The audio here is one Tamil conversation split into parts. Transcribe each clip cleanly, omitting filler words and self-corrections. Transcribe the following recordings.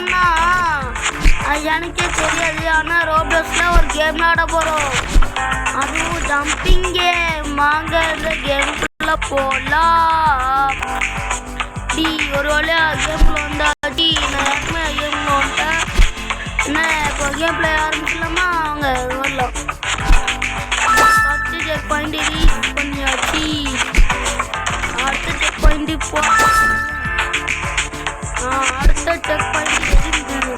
போறோம்னா எனக்கே தெரியாது. ஆனால் ரோப்ளக்ஸ்ல ஒரு கேம் விளாட போறோம். அதுவும் ஜம்பிங் கேம். வாங்க இந்த கேமுக்குள்ள போலாம். டி ஒரு வழியா கேம்ல வந்தாடி. நான் ஏற்கனவே கேம்ல வந்துட்டேன். என்ன இப்போ கேம் பிளே ஆரம்பிக்கலாமா? அவங்க வரலாம். ஃபர்ஸ்ட் செக் பாயிண்ட் ரீச் பண்ணியாச்சு. அடுத்த செக் பாயிண்ட் போ. அடுத்த செக் பாயிண்ட் எது?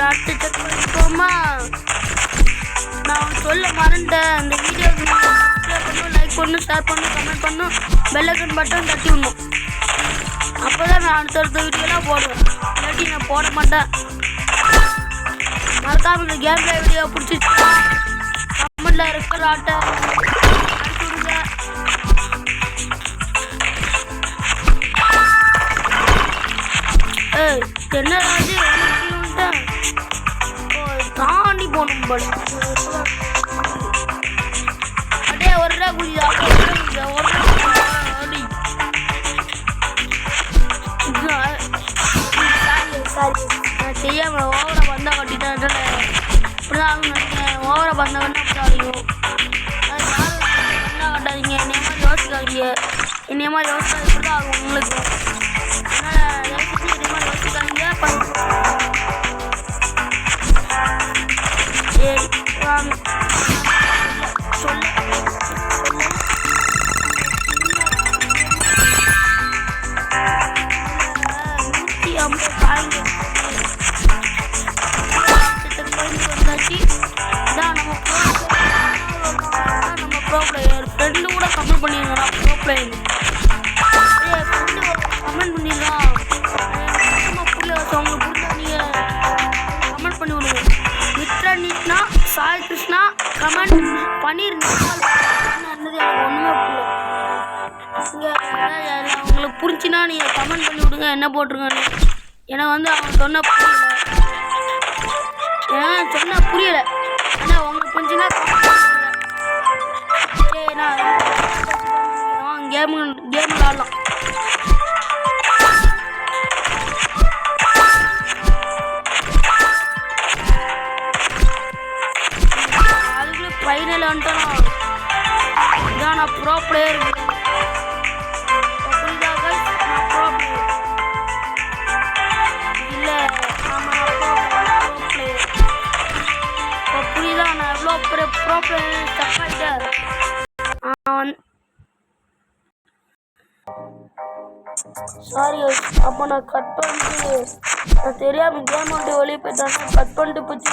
அடுத்த செக் பாயிண்ட் போமா. நான் சொல்ல மறந்துட்டேன். அந்த வீடியோக்கு சப்ஸ்கிரைப் பண்ணணும், லைக் பண்ணணும், ஷேர் பண்ணணும், கமெண்ட் பண்ணணும், பெல் ஐக்கான் பட்டன் தட்டி விடணும். அப்போ தான் நான் அடுத்தடுத்த வீடியோலாம் போடுவேன். இல்லாட்டி நான் போட மாட்டேன். மறக்காம இந்த கேம் பிளே வீடியோ பிடிச்சிச்சு கமெண்ட்ல இருக்கிற ஆட்டை அனுப்பிவிடுங்க. என்ன ராஜு தாண்டி போகணும் போல. அப்படியே ஒரு ரூபா குடிதா செய்யாம ஓவரா பந்தா கட்டிட்டேன். இப்படிதான் ஆகும் நினைக்கிறேன். ஓவரா பந்தா கட்டினா அப்படி அடிக்கும். பந்தா கட்டாதீங்க. என்னைய மாதிரி யோசிக்காதீங்க. என்னைய மாதிரி யோசிக்காது இப்படிதான் ஆகும் உங்களுக்கு. அதனால என்னைய மாதிரி யோசிக்காதீங்க. சரி வாங்க சொல்ல 150 காய்ங்க வந்தாச்சு. இதான் நம்ம ப்ரோ பிளேயர். ஃப்ரெண்டு கூட கமெண்ட் பண்ணிருக்கா ப்ரோ பிளேயர். ஃப்ரெண்டு கமெண்ட் பண்ணிடலாம். புரியல உங்களுக்கு புரிஞ்சா நீங்கள் கமெண்ட் பண்ணி விடுங்க. மித்ரா சாய் கிருஷ்ணா கமெண்ட் பண்ணிருந்தது எனக்கு ஒன்றுமே புரியல. உங்களுக்கு புரிஞ்சுன்னா நீங்கள் கமெண்ட் பண்ணி விடுங்க என்ன போட்டிருங்கன்னு. எனக்கு வந்து அவன் சொன்ன புரியல. சொன்ன புரியல. ஏன்னா உங்களுக்கு புரிஞ்சுன்னா சரி நான் கேம் விளாடலாம். ஃபைனல் வந்துட்டோம். இதான் நான் ப்ரோ பிளேயர். புரியுதா கைஸ்? நான் ப்ரோ பிளேயர் இல்லை. ஆமாம் நான் ப்ரோ பிளேயர். புரியுதா? நான் எவ்வளோ பெரிய ப்ரோ பிளேயர் ஸ்டக் ஆகிட்டேன். சாரி அப்போ நான் கட் பண்ணிட்டு நான் தெரியாமல் கேம் வந்து வெளியே போயிட்டேன். கட் பண்ணிட்டு போச்சு.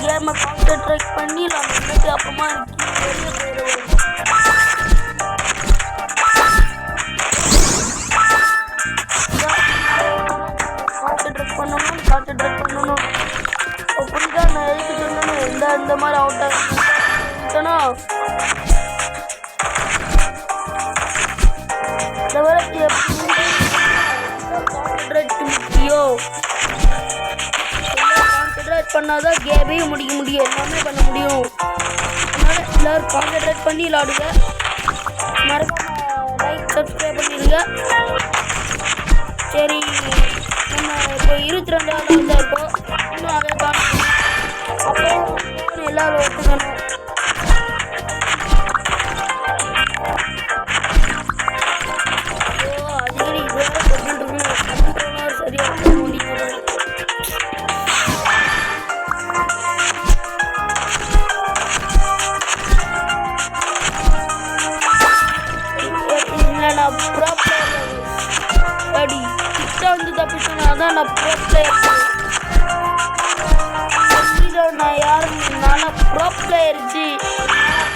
கேமை கான்சென்ட்ரேட் பண்ணி நான் முன்னாடி அப்புறமா வெளியே போயிடுவேன். கான்சென்ட்ரேட் பண்ணணும். அப்படிதான் நான் எதுக்கு சொன்னேன்னு இந்த மாதிரி அவுட் ஆகிட்டேன்னா இந்த வரைக்கும் கான்சென்ட்ரேட் பண்ணாதான் கேமையும் முடிக்க முடியும். எல்லாமே பண்ண முடியும். அதனால எல்லாரும் கான்சென்ட்ரேட் பண்ணி விளாடுங்க. மறக்காம லைக் சப்ஸ்கிரைப் பண்ணிடுங்க. சரி நம்ம இப்போ 22வது தான் இருக்கோம். இன்னும் அதை காணும். அப்போ எல்லாரும் ஒத்துக்கணும். அடிக்கடி இதுவரை சொல்லிட்டு இருக்கணும். சரியா முடியும். நான் ப்ரோ பிளேயர் அடி கிட்ட வந்து தப்பிச்சேன். அதான் நான் ப்ரோ பிளேயர். நான் யாரும் நான் ப்ரோ பிளேயர்.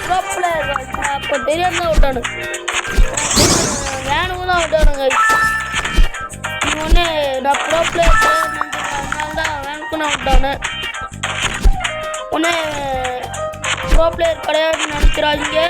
ப்ரோ பிளேயர் நான் இப்போ தெரியாம தான் விட்டானு. வேணும் தான் விட்டானுங்க. நீ ஒன்று நான் ப்ரோ பிளேயர் அதனால தான் வேணுக்கு நான் விட்டானு. ஒன்று ப்ரோ பிளேயர் கிடையாதுன்னு நினைக்கிறாங்க.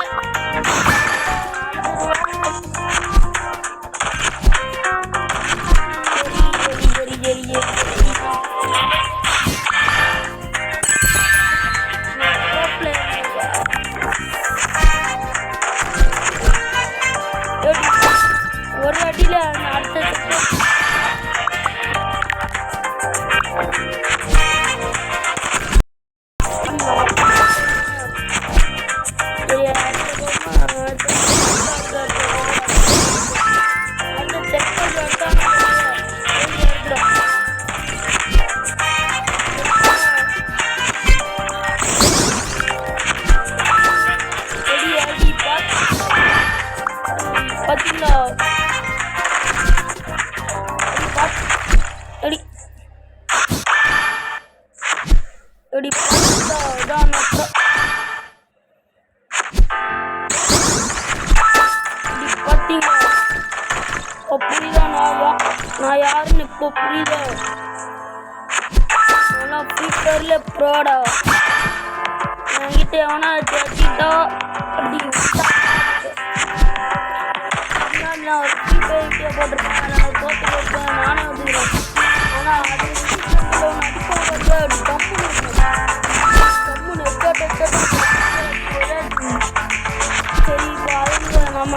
யாருன்னு இப்போ புரியுதோ? நான் ஃப்ரீ ஃபயர்ல ப்ரோடா. என்கிட்ட எவனா ஜெயிச்சிட்டா அப்படி நான் ஒரு ஃப்ரீ ஃபயர் வீடியோ போட்டிருக்கேன். நான் தோற்று வைப்பேன் நானே வந்துக்கிறேன். ஆனால் அது சரி இப்போ அவங்க நம்ம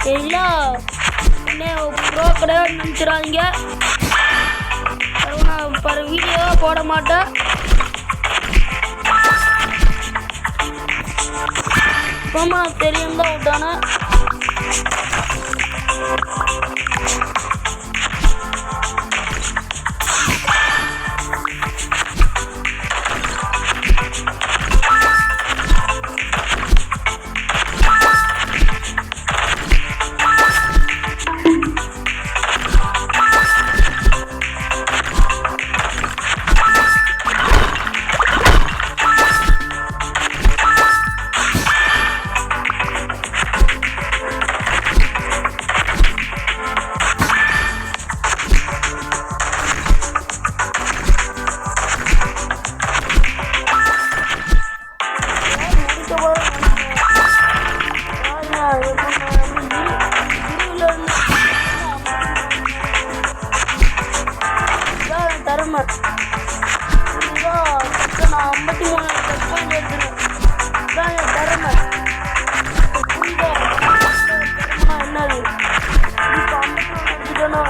சரிங்களா? என்ன ப்ரோ கிடையாது நினச்சிடாதீங்க. நான் பல வீடியோ போட மாட்டேன். ஆமாம் தெரியும் தான் விட்டானே. தருமை நான் 53 டச் பாயிண்ட் எடுத்துருவேன். இதான் என் தருமை. புரியுதா? என்னது இப்போ 53 எடுத்துட்டேன்னா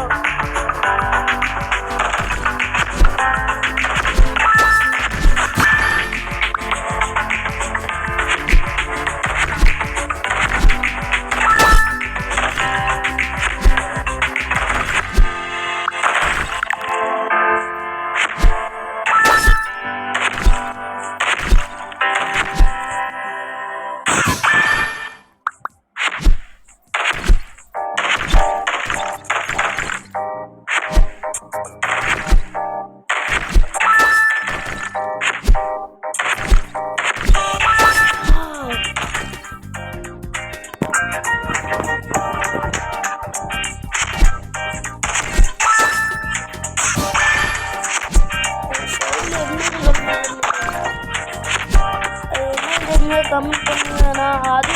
கம்மி பண்ணுங்கன்னா அது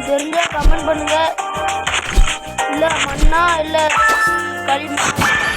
தெரிஞ்சா கமெண்ட் பண்ணுங்க. இல்லை மண்ணா இல்லை களிமண் சொல்லுங்க.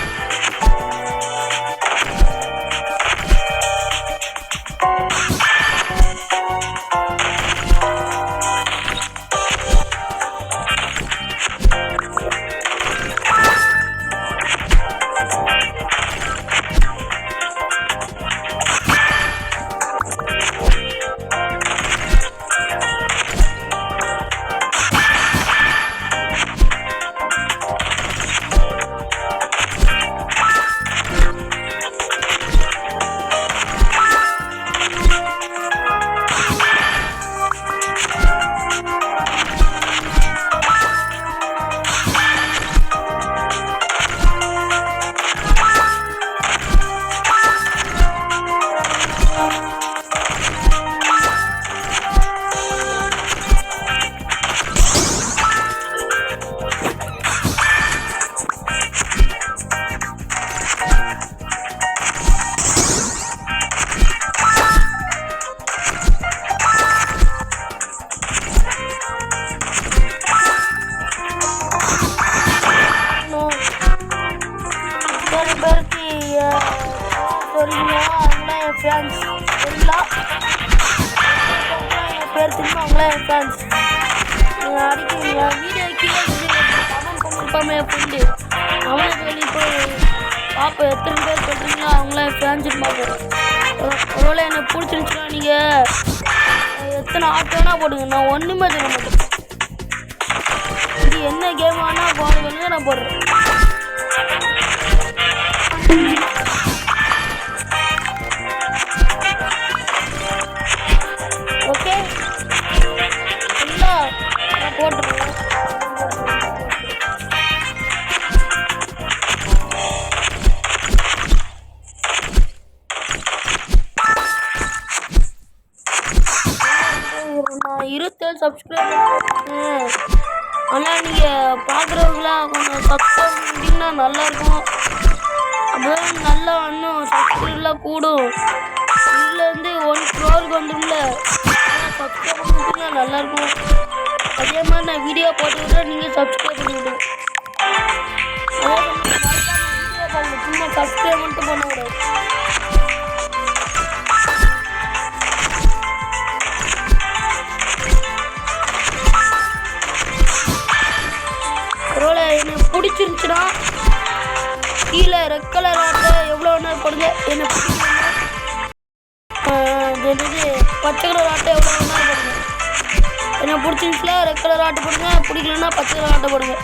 அவங்களாம் என் ஃபேன்ஸ் எல்லாம் என் பேர் திரும்ப அவங்களாம் என் ஃபேன்ஸ். நீங்கள் அடிக்கிறீங்க வீடியோ கீழே கமெண்ட் பண்ணிருப்பாமே என் ஃப்ரெண்டு அவனை சொல்லி போய் பார்ப்போம் எத்தனை பேர் சொல்கிறீங்களோ அவங்களாம் என் ஃபேன்ஸ் பார்ப்போம். ஒருவேளை எனக்கு பிடிச்சிருந்துச்சுன்னா நீங்கள் எத்தனை ஆட்டோனா போடுங்க. நான் ஒன்றுமே சொல்ல மாட்டேன். தான் நான் போடுறேன். ஓகே ஃபுல்லாக நான் போட்டுருவேன். நான் 27 சப்ஸ்கிரைபர். ஆனால் நீங்கள் பார்க்குறவங்களாம் கொஞ்சம் சப்ஸ்கிரைப் பண்ணிங்கன்னா நல்லாயிருக்கும். அப்போதான் நல்லா இன்னும் சப்ஸ்கிரைப்லாம் கூடும். இதில் வந்து 1 crore வந்துடும்ல, சப்ஸ்கிரைப் பண்ணிங்கன்னா நல்லாயிருக்கும். அதே மாதிரி நான் வீடியோ போட்டு விட்றேன், நீங்கள் சப்ஸ்கிரைப் பண்ணி விடுங்க. வீடியோ பாருங்க, சும்மா சப்ஸ்கிரைப் மட்டும் பண்ண விடாது. எனக்கு பிடிச்சிருந்துச்சுன்னா கீழே ரெட் கலர் ஆட்டை எவ்வளோ வேணா போடுங்க. எனக்கு பச்சை கலர் ஆட்டை எவ்வளோ வேணா போடுங்க. எனக்கு பிடிச்சிருந்துச்சுல ரெட் கலர் ஆட்டை போடுங்க, பிடிக்கலன்னா பச்சை கலர் ஆட்டை போடுங்க.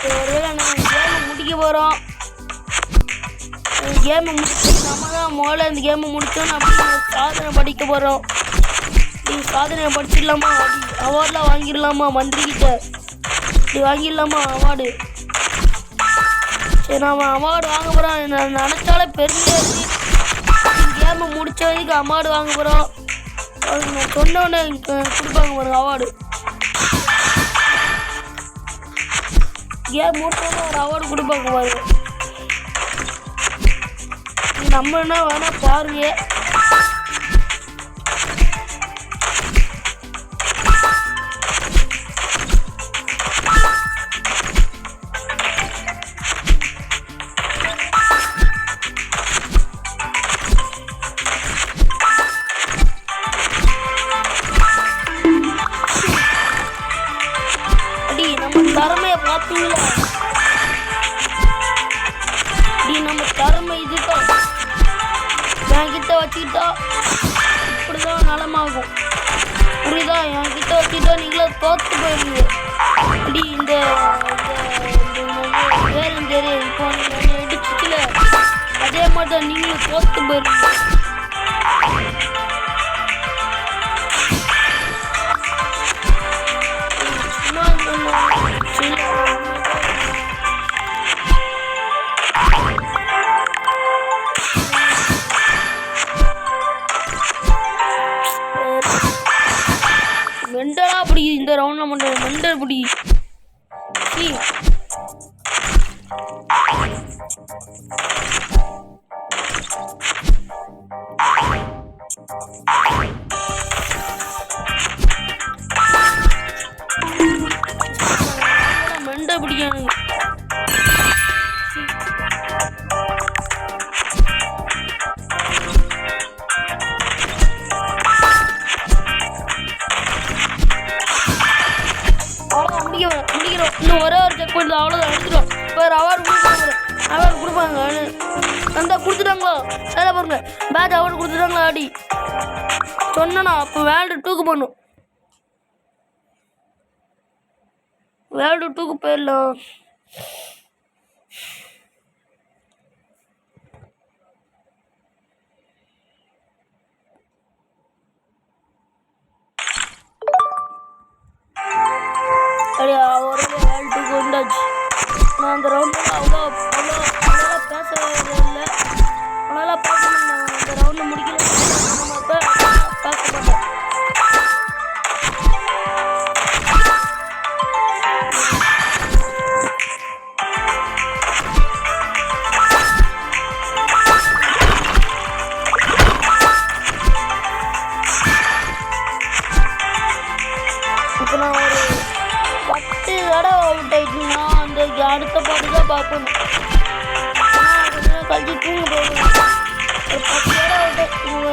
ஒருவேளை நான் கேமை முடிக்க போகிறோம். கேமை முடிச்சு நம்ம தான் முதல்ல இந்த கேமை முடிச்சோன்னு அப்படி சாதனை படிக்க போகிறோம். நீங்கள் சாதனை படிச்சிடலாமா, அவார்டெலாம் வாங்கிடலாமா, மந்திரிக்கிட்ட இப்படி வாங்கிடலாமா அவார்டு. சரி நம்ம அவார்டு வாங்க போகிறோம். நான் நினச்சாலே பெருமையாக இருக்குது. கேமை முடித்த வரைக்கும் அவார்டு வாங்க போகிறோம். நான் சொன்னோடனே கொடுப்பாங்க பாருங்க அவார்டு. கேம் முடிச்சோன்னே ஒரு அவார்டு கொடுப்பாங்க பாருங்க. நம்ம என்ன வேணா பாருங்க. அடி நம்ம திறமைய பார்த்தீங்களா? நம்ம திறமை இதுதான். என்கிட்ட வச்சுக்கிட்டா இப்படிதான் நலமாகும். புரியுதா? என்கிட்ட வச்சுக்கிட்டா நீங்களே தோற்று போயிருங்க. அப்படி இந்த வேலை தெரியும். இப்போ நீங்கள் இடிச்சுக்கல அதே மாதிரி தான் நீங்களும் தோற்று போயிருங்க. மெண்டலா அப்படி இந்த ரவுண்ட்ல மட்டும் மெண்டல் அப்படி மெண்டல் பிடிக்கானு. முடிக்கிறோம். இன்னும் ஒரே ஒரு செக் பண்ணி அவ்வளோதான் எடுத்துட்டோம். இப்போ அவார்டு கொடுப்பாங்க. அந்த கொடுத்துட்டாங்களோ வேலை பாருங்க. பேட்ச் அவார்டு கொடுத்துட்டாங்களா? ஆடி சொன்னா அப்போ வேர்ல்டு 2க்கு பண்ணும். வேர்ல்டு 2க்கு போயிடலாம். ஒரு வேர்ல்டுக்கு வந்தாச்சு. நான் அந்த ரவுண்டில் அவ்வளோ பேசவே இல்லை. அதனால் பார்க்கணும். நான் அந்த ரவுண்டை முடிக்கல பேச மாட்டேன். இப்போ நான் ஒரு 10 தடவை அவுட் ஆயிட்டுன்னா அந்த அடுத்த பாட்டு தான் பார்ப்பேன். கழிச்சு தூங்க போவேன். ஒரு 10 தடவை அவுட்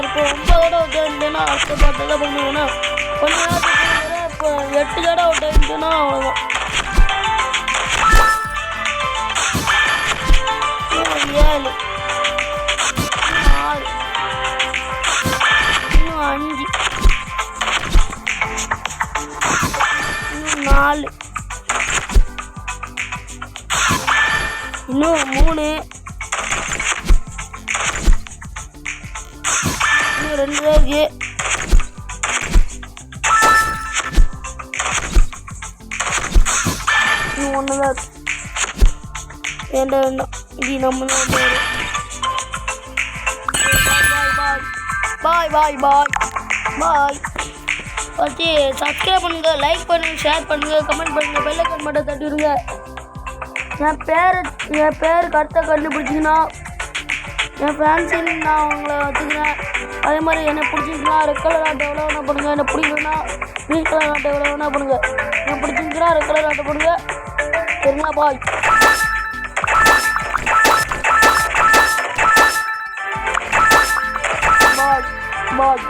இப்போ 9 தடவை அவுட் ஆயிருந்தேன்னா அடுத்த பாட்டு தான் பண்ணுவேன்னா கொஞ்ச நேரத்துக்கு இப்போ 8 தடவை அவுட் ஆயிருந்துச்சுன்னா அவ்வளோதான். 7 இன்னும் 3, இன்னும் 2 இருக்கு. இன்னும் 1 தான் இருக்கு. வேண்டாம் இது நம்ம பாய் பாய் பாய் பாய். ஓகே, சப்ஸ்கிரைப் பண்ணுங்க, லைக் பண்ணுங்க, ஷேர் பண்ணுங்க, கமெண்ட் பண்ணுங்க, பெல் ஐகான் மட்டும் தட்டிடுங்க. என் பேர் கரெக்டாக கண்டுபிடிச்சிங்கன்னா என் ஃபேன்ஸின்னு நான் அவங்கள வச்சுக்கிறேன். அதே மாதிரி என்னை பிடிச்சிருந்துச்சுன்னா ரெட் கலர் ஆட்டை எவ்வளோ வேணா பண்ணுங்க. என்னை பிடிக்கலன்னா க்ரீன் கலர் ஆட்டை எவ்வளோ வேணா பண்ணுங்க. என்னை பிடிச்சிருந்துச்சுன்னா ரெட் கலர் ஆட்டை பண்ணுங்க. சரிங்களா? பாய் பாய் பாய்.